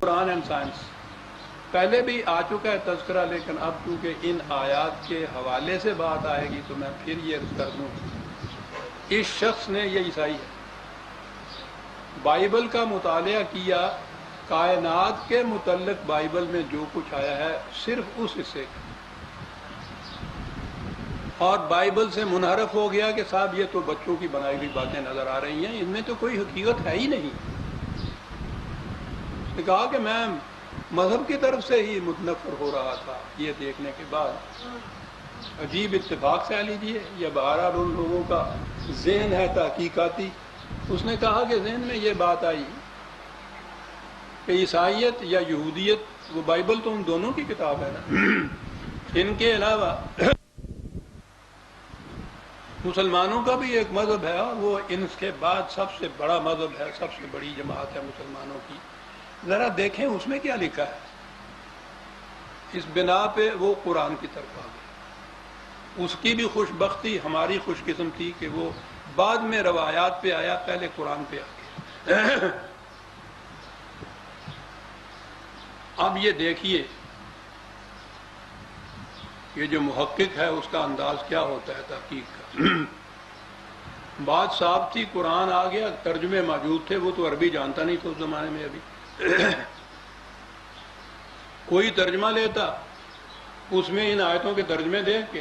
Quran and science پہلے بھی آ چکا ہے تذکرہ، لیکن اب چونکہ ان آیات کے حوالے سے بات آئے گی تو میں پھر یہ عرض کر دوں، اس شخص نے، یہ عیسائی ہے، بائبل کا مطالعہ کیا، کائنات کے متعلق بائبل میں جو کچھ آیا ہے صرف اس حصے کا، اور بائبل سے منحرف ہو گیا کہ صاحب یہ تو بچوں کی بنائی ہوئی باتیں نظر آ رہی ہیں، ان میں تو کوئی حقیقت ہے ہی نہیں۔ نے کہا کہ میں مذہب کی طرف سے ہی متنفر ہو رہا تھا۔ یہ دیکھنے کے بعد عجیب اتفاق سے لیجیے، یہ بہرحال ان لوگوں کا ذہن ہے تحقیقاتی، اس نے کہا کہ ذہن میں یہ بات آئی کہ عیسائیت یا یہودیت، وہ بائبل تو ان دونوں کی کتاب ہے نا، ان کے علاوہ مسلمانوں کا بھی ایک مذہب ہے، اور وہ ان کے بعد سب سے بڑا مذہب ہے، سب سے بڑی جماعت ہے مسلمانوں کی، ذرا دیکھیں اس میں کیا لکھا ہے۔ اس بنا پہ وہ قرآن کی طرف آ گئے۔ اس کی بھی خوش بختی، ہماری خوش قسمتی کہ وہ بعد میں روایات پہ آیا، پہلے قرآن پہ آ گیا۔ اب یہ دیکھیے یہ جو محقق ہے اس کا انداز کیا ہوتا ہے تحقیق کا۔ بات صاف تھی، قرآن آ گیا، ترجمے موجود تھے، وہ تو عربی جانتا نہیں تھا اس زمانے میں، ابھی کوئی ترجمہ لیتا، اس میں ان آیتوں کے ترجمے دیکھ کے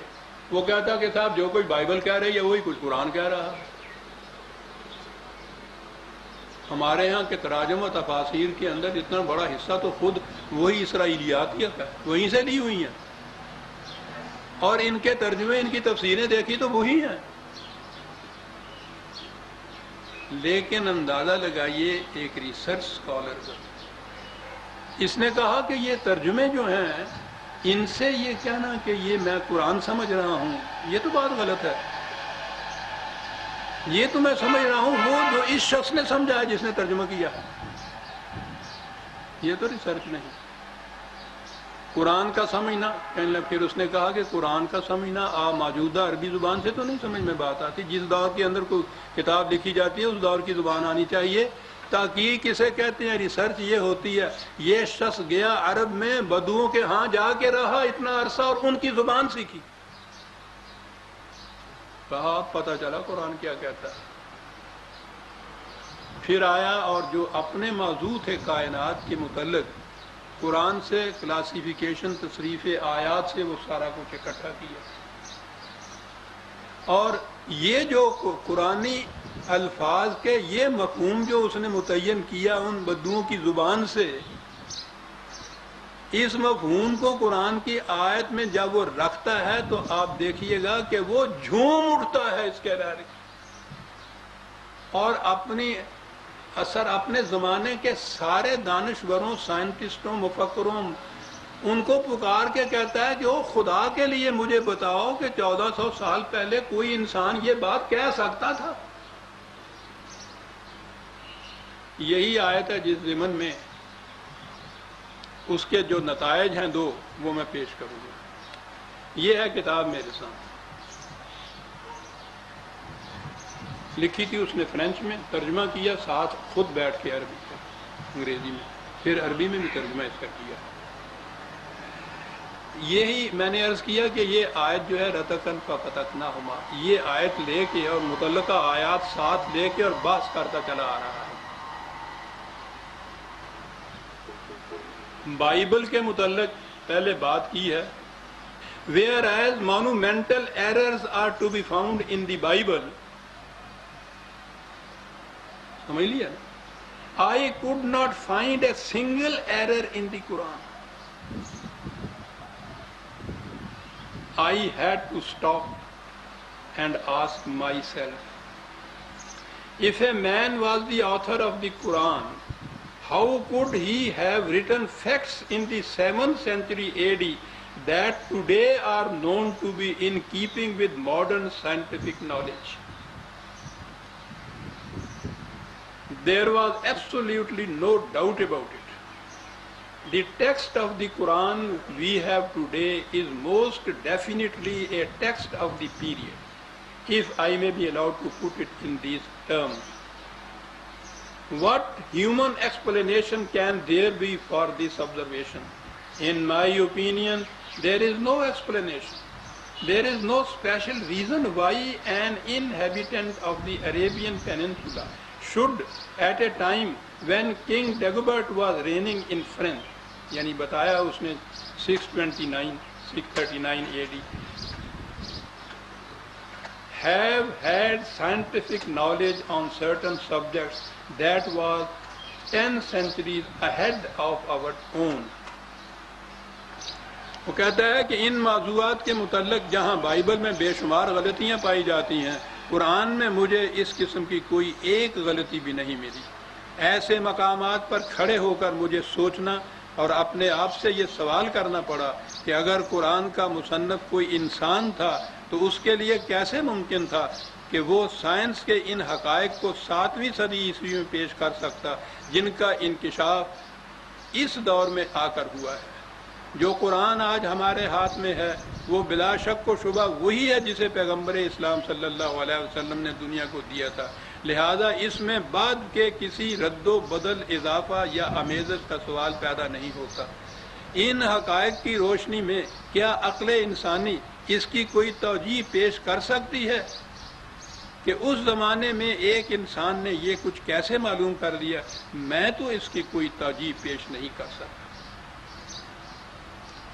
وہ کہتا کہ صاحب جو کوئی بائبل کہہ رہی ہے وہی کچھ قرآن کہہ رہا ہے۔ ہمارے ہاں کے تراجم و تفاسیر کے اندر اتنا بڑا حصہ تو خود وہی اسرائیلیات کا ہے، وہیں سے لی ہوئی ہیں، اور ان کے ترجمے، ان کی تفسیریں دیکھی تو وہی ہیں۔ لیکن اندازہ لگائیے ایک ریسرچ اسکالر کا، اس نے کہا کہ یہ ترجمے جو ہیں ان سے یہ کہنا کہ یہ میں قرآن سمجھ رہا ہوں، یہ تو بات غلط ہے۔ یہ تو میں سمجھ رہا ہوں وہ جو اس شخص نے سمجھا ہے جس نے ترجمہ کیا، یہ تو ریسرچ نہیں۔ قرآن کا سمجھنا، پھر اس نے کہا کہ قرآن کا سمجھنا موجودہ عربی زبان سے تو نہیں سمجھ میں بات آتی، جس دور کے اندر کوئی کتاب لکھی جاتی ہے اس دور کی زبان آنی چاہیے۔ تحقیق کسے کہتے ہیں؟ ریسرچ یہ ہوتی ہے۔ یہ شخص گیا عرب میں، بدوؤں کے ہاں جا کے رہا اتنا عرصہ اور ان کی زبان سیکھی، کہا پتہ چلا قرآن کیا کہتا ہے۔ پھر آیا اور جو اپنے موضوع تھے کائنات کے متعلق، قرآن سے کلاسیفیکیشن، تصریف آیات سے وہ سارا کچھ اکٹھا کیا، اور یہ جو قرآنی الفاظ کے یہ مفہوم جو اس نے متعین کیا ان بدوؤں کی زبان سے، اس مفہوم کو قرآن کی آیت میں جب وہ رکھتا ہے تو آپ دیکھیے گا کہ وہ جھوم اٹھتا ہے اس کے بارے، اور اپنی اثر اپنے زمانے کے سارے دانشوروں، سائنٹسٹوں، مفکروں، ان کو پکار کے کہتا ہے کہ وہ خدا کے لیے مجھے بتاؤ کہ 1400 سال پہلے کوئی انسان یہ بات کہہ سکتا تھا۔ یہی آیت ہے جس ضمن میں اس کے جو نتائج ہیں دو، وہ میں پیش کروں گا۔ یہ ہے کتاب میرے سامنے، لکھی تھی اس نے فرینچ میں، ترجمہ کیا ساتھ خود بیٹھ کے عربی کا، انگریزی میں، پھر عربی میں بھی ترجمہ اس کا کیا۔ یہی میں نے عرض کیا کہ یہ آیت جو ہے رتقن ففتقناہما، یہ آیت لے کے اور متعلقہ آیات ساتھ لے کے اور بحث کرتا چلا آ رہا ہے۔ بائبل کے متعلق پہلے بات کی ہے، whereas monumental errors are to be found in the Bible، سمجھ لیا نا؟ I could not find a single error in the Quran۔ I had to stop and ask myself, if a man was the author of the Quran, how could he have written facts in the 7th century AD that today are known to be in keeping with modern scientific knowledge? There was absolutely no doubt about it. The text of the Quran we have today is most definitely a text of the period, if I may be allowed to put it in these terms. What human explanation can there be for this observation? In my opinion, there is no explanation. There is no special reason why an inhabitant of the Arabian Peninsula should, at a time when King Dagobert was reigning in France, یعنی بتایا اس نے 639 AD, have had scientific knowledge on certain subjects that was 10 centuries ahead of our own. وہ کہتا ہے کہ ان موضوعات کے متعلق جہاں بائبل میں بے شمار غلطیاں پائی جاتی ہیں، قرآن میں مجھے اس قسم کی کوئی ایک غلطی بھی نہیں ملی. ایسے مقامات پر کھڑے ہو کر مجھے سوچنا اور اپنے آپ سے یہ سوال کرنا پڑا کہ اگر قرآن کا مصنف کوئی انسان تھا تو اس کے لیے کیسے ممکن تھا کہ وہ سائنس کے ان حقائق کو 7ویں صدی عیسوی میں پیش کر سکتا جن کا انکشاف اس دور میں آ کر ہوا ہے. جو قرآن آج ہمارے ہاتھ میں ہے وہ بلا شک و شبہ وہی ہے جسے پیغمبر اسلام صلی اللہ علیہ وسلم نے دنیا کو دیا تھا. لہذا اس میں بعد کے کسی رد و بدل، اضافہ یا امیزش کا سوال پیدا نہیں ہوتا. ان حقائق کی روشنی میں کیا عقل انسانی اس کی کوئی توجیہ پیش کر سکتی ہے کہ اس زمانے میں ایک انسان نے یہ کچھ کیسے معلوم کر لیا؟ میں تو اس کی کوئی توجیہ پیش نہیں کر سکتا.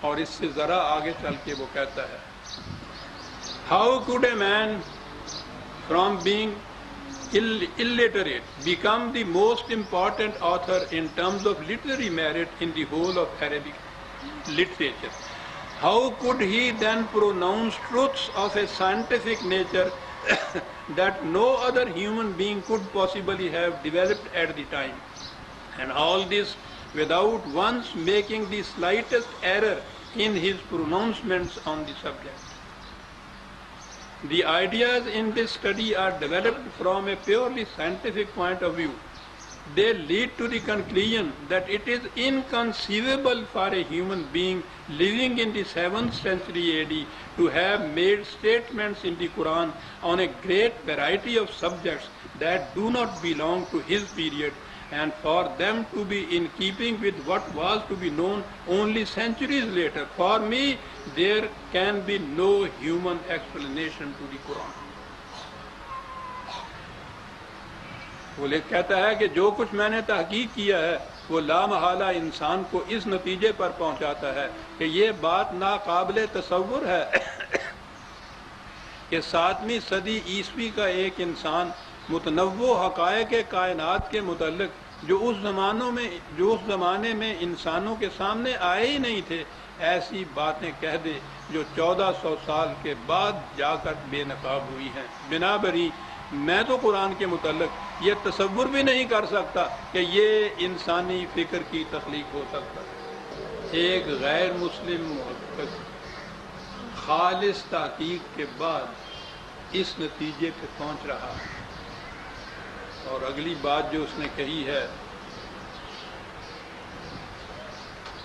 اور اس سے ذرا آگے چل کے وہ کہتا ہے how could a man from being illiterate become the most important author in terms of literary merit in the whole of Arabic literature? How could he then pronounce truths of a scientific nature that no other human being could possibly have developed at the time? And all this without once making the slightest error in his pronouncements on the subject. The ideas in this study are developed from a purely scientific point of view. They lead to the conclusion that it is inconceivable for a human being living in the 7th century AD to have made statements in the Quran on a great variety of subjects that do not belong to his period, and for them to be in keeping with what was to be known only centuries later. For me, there can be no human explanation to the Quran. وہ کہتا ہے کہ جو کچھ میں نے تحقیق کیا ہے وہ لامحالہ انسان کو اس نتیجے پر پہنچاتا ہے کہ یہ بات ناقابل تصور ہے کہ 7ویں صدی عیسوی کا ایک انسان متنوع حقائق کائنات کے متعلق جو اس زمانے میں انسانوں کے سامنے آئے ہی نہیں تھے، ایسی باتیں کہہ دے جو 1400 سال کے بعد جا کر بے نقاب ہوئی ہیں. بنابری میں تو قرآن کے متعلق یہ تصور بھی نہیں کر سکتا کہ یہ انسانی فکر کی تخلیق ہو سکتا. ایک غیر مسلم محقق خالص تحقیق کے بعد اس نتیجے پہ پہنچ رہا ہے. اور اگلی بات جو اس نے کہی ہے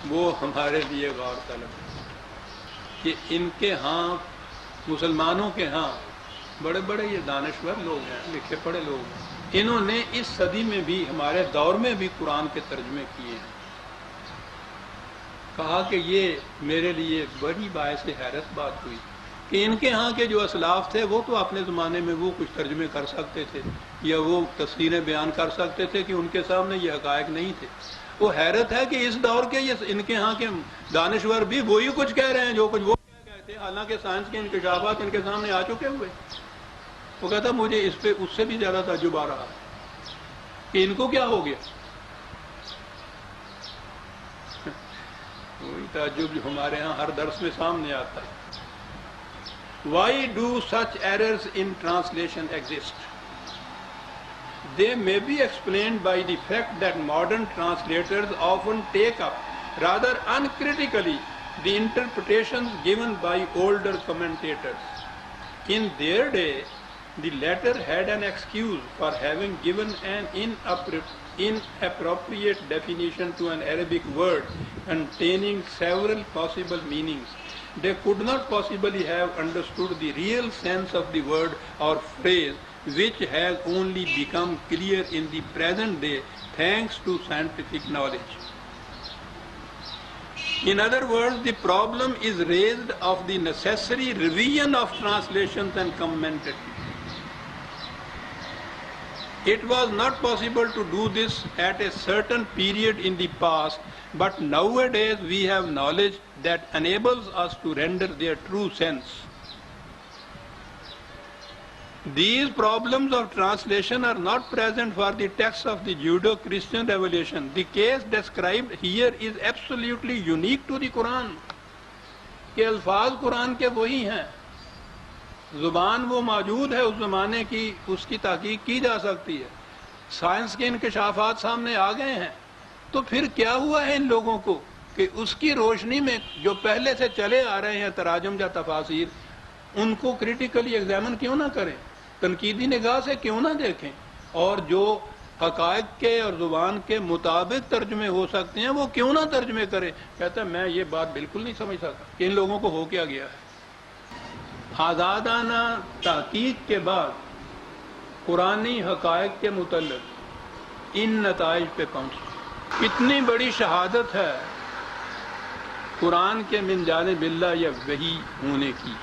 وہ ہمارے لیے غور طلب ہے کہ ان کے ہاں، مسلمانوں کے ہاں بڑے بڑے یہ دانشور لوگ ہیں، لکھے پڑھے لوگ ہیں، انہوں نے اس صدی میں بھی، ہمارے دور میں بھی قرآن کے ترجمے کیے ہیں. کہا کہ یہ میرے لیے بڑی باعث حیرت بات ہوئی کہ ان کے ہاں کے جو اسلاف تھے وہ تو اپنے زمانے میں وہ کچھ ترجمے کر سکتے تھے یا وہ تفسیریں بیان کر سکتے تھے کہ ان کے سامنے یہ حقائق نہیں تھے. وہ حیرت ہے کہ اس دور کے یہ ان کے ہاں کے دانشور بھی وہی کچھ کہہ رہے ہیں جو کچھ وہ کہہ گئے تھے، حالانکہ سائنس کے انکشافات ان کے سامنے آ چکے ہوئے. وہ کہتا مجھے اس پہ اس سے بھی زیادہ تعجب آ رہا ہے کہ ان کو کیا ہو گیا. وہی تعجب جو ہمارے ہاں ہر درس میں سامنے آتا ہے. Why do such errors in translation exist? They may be explained by the fact that modern translators often take up rather uncritically the interpretations given by older commentators. In their day, the latter had an excuse for having given an inappropriate definition to an Arabic word containing several possible meanings. They could not possibly have understood the real sense of the word or phrase which has only become clear in the present day thanks to scientific knowledge. In other words, the problem is raised of the necessary revision of translations and commentary. It was not possible to do this at a certain period in the past, but nowadays we have knowledge that enables us to render their true sense. These problems of translation are not present for the texts of the Judeo-Christian revelation. The case described here is absolutely unique to the Quran. کہ الفاظ قرآن کے وہی ہیں، زبان وہ موجود ہے اس زمانے کی، اس کی تحقیق کی جا سکتی ہے، سائنس کے انکشافات سامنے آ گئے ہیں، تو پھر کیا ہوا ہے ان لوگوں کو کہ اس کی روشنی میں جو پہلے سے چلے آ رہے ہیں تراجم یا تفاسیر، ان کو کریٹیکلی ایگزامن کیوں نہ کریں، تنقیدی نگاہ سے کیوں نہ دیکھیں، اور جو حقائق کے اور زبان کے مطابق ترجمے ہو سکتے ہیں وہ کیوں نہ ترجمے کریں۔ کہتا ہے میں یہ بات بالکل نہیں سمجھ سکتا کہ ان لوگوں کو ہو کیا گیا ہے۔ آزادانہ تحقیق کے بعد قرآنی حقائق کے متعلق ان نتائج پہ پہنچے۔ کتنی بڑی شہادت ہے قرآن کے من جانب اللہ یا وحی ہونے کی،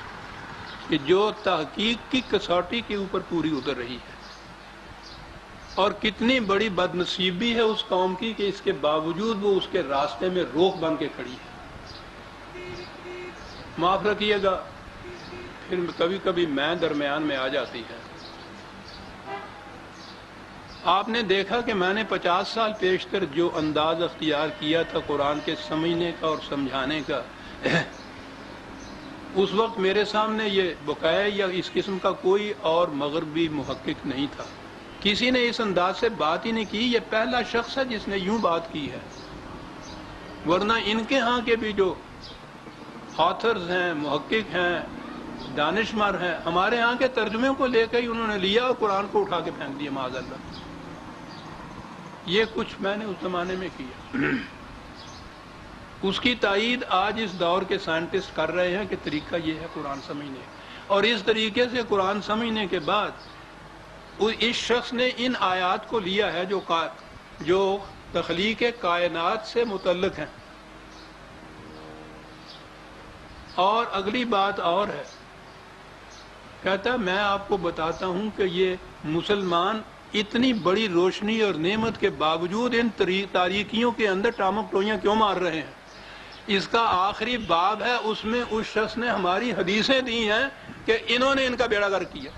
کہ جو تحقیق کی کسوٹی کے اوپر پوری اتر رہی ہے، اور کتنی بڑی بد نصیبی ہے اس قوم کی کہ اس کے باوجود وہ اس کے راستے میں روک بن کے کھڑی ہے۔ معاف رکھیے گا، پھر کبھی کبھی میں درمیان میں آ جاتی ہے۔ آپ نے دیکھا کہ میں نے 50 سال پیشتر جو انداز اختیار کیا تھا قرآن کے سمجھنے کا اور سمجھانے کا، اس وقت میرے سامنے یہ بقائے یا اس قسم کا کوئی اور مغربی محقق نہیں تھا، کسی نے اس انداز سے بات ہی نہیں کی۔ یہ پہلا شخص ہے جس نے یوں بات کی ہے، ورنہ ان کے ہاں کے بھی جو آتھرز ہیں، محقق ہیں، دانشمر ہیں، ہمارے ہاں کے ترجمے کو لے کے ہی انہوں نے لیا اور قرآن کو اٹھا کے پھینک دیا معاذ اللہ۔ یہ کچھ میں نے اس زمانے میں کیا، اس کی تائید آج اس دور کے سائنٹسٹ کر رہے ہیں کہ طریقہ یہ ہے قرآن سمجھنے، اور اس طریقے سے قرآن سمجھنے کے بعد اس شخص نے ان آیات کو لیا ہے جو تخلیق کائنات سے متعلق ہیں۔ اور اگلی بات اور ہے، کہتا ہے میں آپ کو بتاتا ہوں کہ یہ مسلمان اتنی بڑی روشنی اور نعمت کے باوجود ان تاریکیوں کے اندر ٹامک ٹوئیاں کیوں مار رہے ہیں۔ اس کا آخری باب ہے، اس میں اس شخص نے ہماری حدیثیں دی ہیں کہ انہوں نے ان کا بیڑا غرق کیا،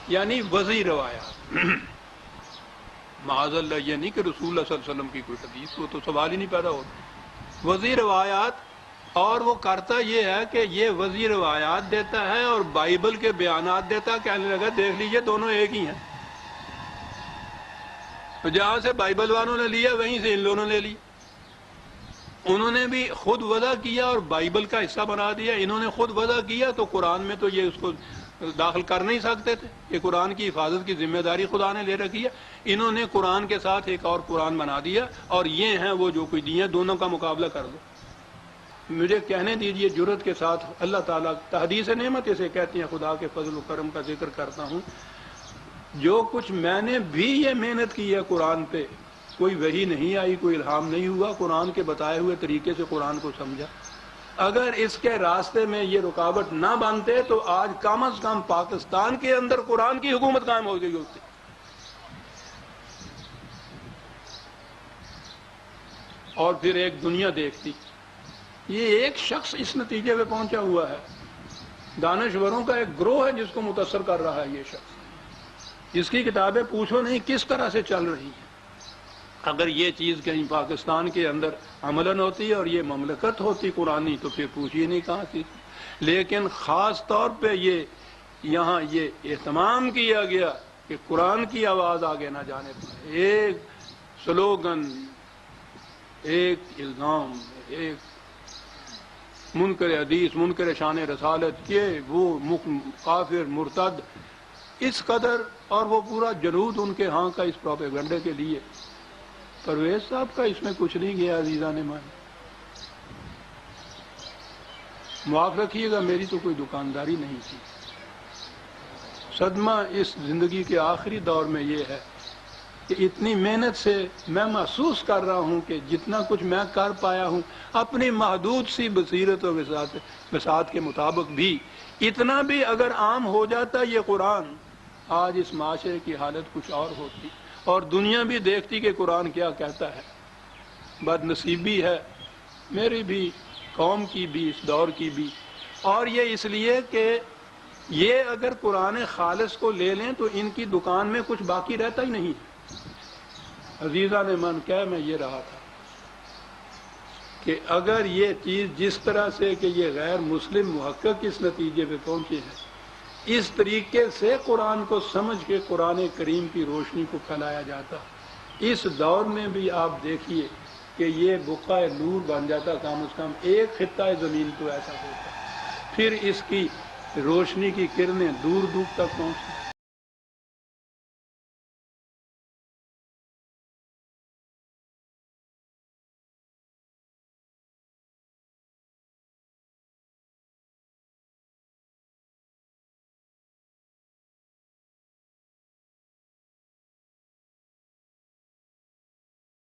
یعنی وضعی روایات۔ معاذ اللہ یہ نہیں کہ رسول اللہ صلی اللہ علیہ وسلم کی کوئی حدیث، وہ تو سوال ہی نہیں پیدا ہوتا، وضعی روایات۔ اور وہ کرتا یہ ہے کہ یہ وضعی روایات دیتا ہے اور بائبل کے بیانات دیتا ہے، کہنے لگا دیکھ لیجئے دونوں ایک ہی ہیں، تو جہاں سے بائبل والوں نے لیا وہیں سے ان لوگوں نے لی۔ انہوں نے بھی خود وضع کیا اور بائبل کا حصہ بنا دیا، انہوں نے خود وضع کیا تو قرآن میں تو یہ اس کو داخل کر نہیں سکتے تھے، کہ قرآن کی حفاظت کی ذمہ داری خدا نے لے رکھی ہے، انہوں نے قرآن کے ساتھ ایک اور قرآن بنا دیا، اور یہ ہیں وہ جو کوئی دیے، دونوں کا مقابلہ کر دو۔ مجھے کہنے دیجئے جرت کے ساتھ، اللہ تعالیٰ تحدیث نعمت اسے کہتے ہیں، خدا کے فضل و کرم کا ذکر کرتا ہوں، جو کچھ میں نے بھی یہ محنت کی ہے قرآن پہ، کوئی وحی نہیں آئی، کوئی الہام نہیں ہوا، قرآن کے بتائے ہوئے طریقے سے قرآن کو سمجھا۔ اگر اس کے راستے میں یہ رکاوٹ نہ بنتے تو آج کم از کم پاکستان کے اندر قرآن کی حکومت قائم ہو گئی ہوتی۔ اور پھر ایک دنیا دیکھتی۔ یہ ایک شخص اس نتیجے پہ پہنچا ہوا ہے، دانشوروں کا ایک گروہ ہے جس کو متاثر کر رہا ہے یہ شخص، جس کی کتابیں پوچھو نہیں کس طرح سے چل رہی ہیں۔ اگر یہ چیز کہیں پاکستان کے اندر عملاً ہوتی اور یہ مملکت ہوتی قرآنی تو پھر پوچھیے نہیں کہاں تھی۔ لیکن خاص طور پہ یہاں یہ اہتمام کیا گیا کہ قرآن کی آواز آگے نہ جانے پائے، ایک سلوگن، ایک الزام، ایک منکر حدیث، منکر شان رسالت کے وہ کافر مرتد، اس قدر، اور وہ پورا جنود ان کے ہاں کا اس پروپیگنڈے کے لیے۔ پرویز صاحب کا اس میں کچھ نہیں گیا عزیزان مان۔ معاف رکھیے گا، میری تو کوئی دکانداری نہیں تھی۔ صدمہ اس زندگی کے آخری دور میں یہ ہے کہ اتنی محنت سے میں محسوس کر رہا ہوں کہ جتنا کچھ میں کر پایا ہوں اپنی محدود سی بصیرت و وسعت کے مطابق بھی، اتنا بھی اگر عام ہو جاتا یہ قرآن، آج اس معاشرے کی حالت کچھ اور ہوتی اور دنیا بھی دیکھتی کہ قرآن کیا کہتا ہے۔ بد نصیبی ہے میری بھی، قوم کی بھی، اس دور کی بھی، اور یہ اس لیے کہ یہ اگر قرآن خالص کو لے لیں تو ان کی دکان میں کچھ باقی رہتا ہی نہیں۔ عزیزہ نے من کہہ میں یہ رہا تھا کہ اگر یہ چیز جس طرح سے کہ یہ غیر مسلم محقق اس نتیجے پہ پہنچے ہیں، اس طریقے سے قرآن کو سمجھ کے قرآن کریم کی روشنی کو پھیلایا جاتا، اس دور میں بھی آپ دیکھیے کہ یہ بقعہ نور بن جاتا، کم از کم ایک خطہ زمین تو ایسا ہوتا، پھر اس کی روشنی کی کرنیں دور دور تک پہنچتی۔